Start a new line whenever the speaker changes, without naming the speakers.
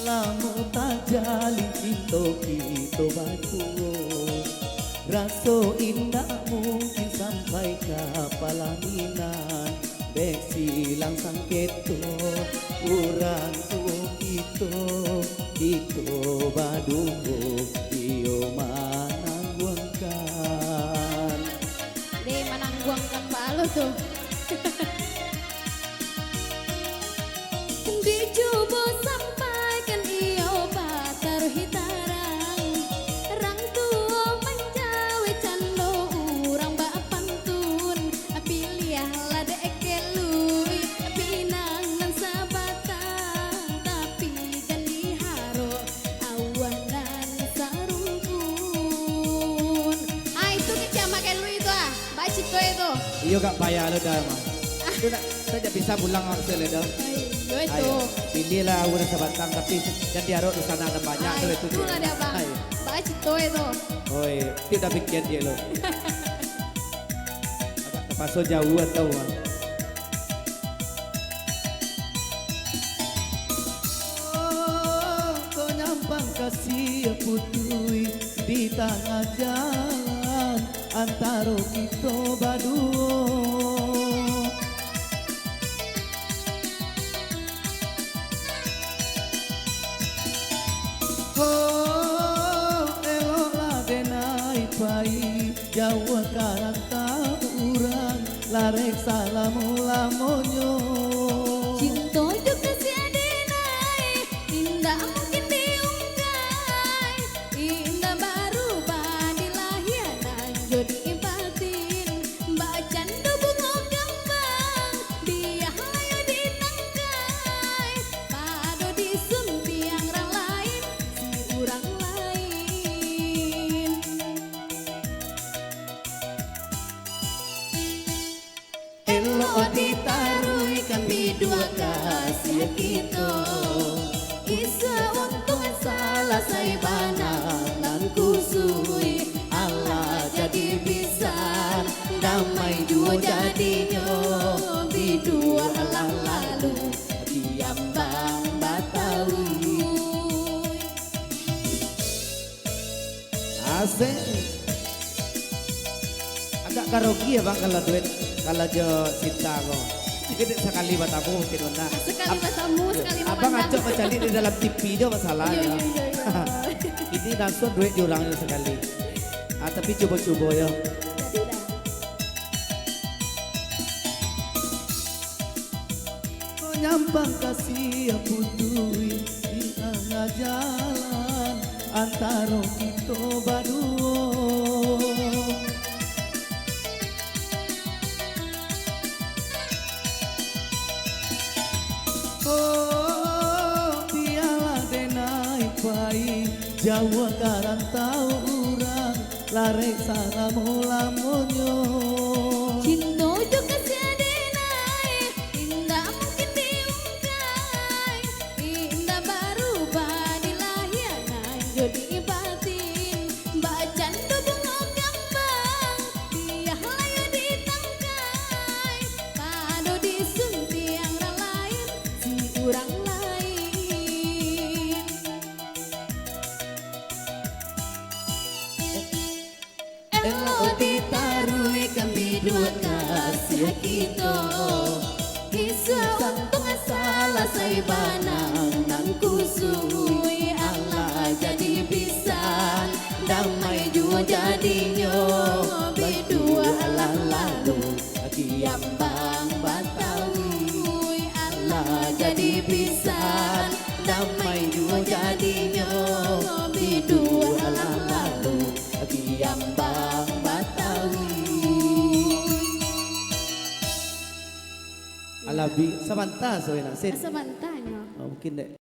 Lamu tak jalin kita batu, raso indah mungkin sampai ke palaminan. Bek silang sangketo urang itu badung iyo manangguangkan.
Deh manangguangkan balu tuh. Dicoba sampaikan iyo batar hitarang, rang tua menjawe cando urang bapantun, pilihlah dek kelui pinang nan sabatang, tapi kan diharo awanan sarungkun. Ah itu kecama kelu itu ah, baca itu itu.
Iyo gak payah lo dah mah. Itu nak saja bisa pulang hasil itu.
Ayo,
pilihlah udah sebatang tapi jadi harus di sana ada banyak tuh itu.
Itu ada bang, baca itu itu.
Oi, tidak bikin dia lo. Agak kepaso jauh atau apa? Oh, kau nyampang kasih putui di tengah jalan antara kita berdua. Oh, eloklah denai pai Jawa karanta urang larek salamu-lamonyo.
Cinta juga si adenai, indah mungkin diungkai, indah baru badilahianan jadi batin, bacan bunga gambang, dia hayo ditangkai, pado disuntiang orang lain, si orang lain.
Elok ditarui kami dua kasih kita,
Isa untung salah saya banang nan kusui,
Allah jadi bisa damai dua jadinya bidua alang lalu diambang Batawi. Asik. Agak karaoke ya bang kalau duit kalau jo cinta kok. Jadi sekali batamu mungkin mana.
Sekali matamu, sekali
Abang
memandang.
acok mencari di dalam TV dia masalahnya.
Iya.
Ini langsung duit diulangnya sekali. Ah, tapi coba-coba ya.
Jadi dah.
Kau nyampang kasih putui di tengah jalan antara kita berdua. Oh, tiala denai pai Jawa karantau urang larek salamu-lamonyo.
Cinta juga si adenai, indah mungkin diungkai, indah baru badilahianan jadi batin, bacan bunga gambang, dia layu ditangkai, pado disuntiang orang lain, si orang lain.
Elok ditarui kami dua kasih kita,
Kisah untung salah saya banang nan kusui,
Allah jadi bisa damai jua jadinya berdua alang lalu diambang Batawi. Allah jadi bisa damai jua jadinya berdua alang lalu diambang Batawi. Alabi samanta so ina sin.
Samantanya.
Mungkin dek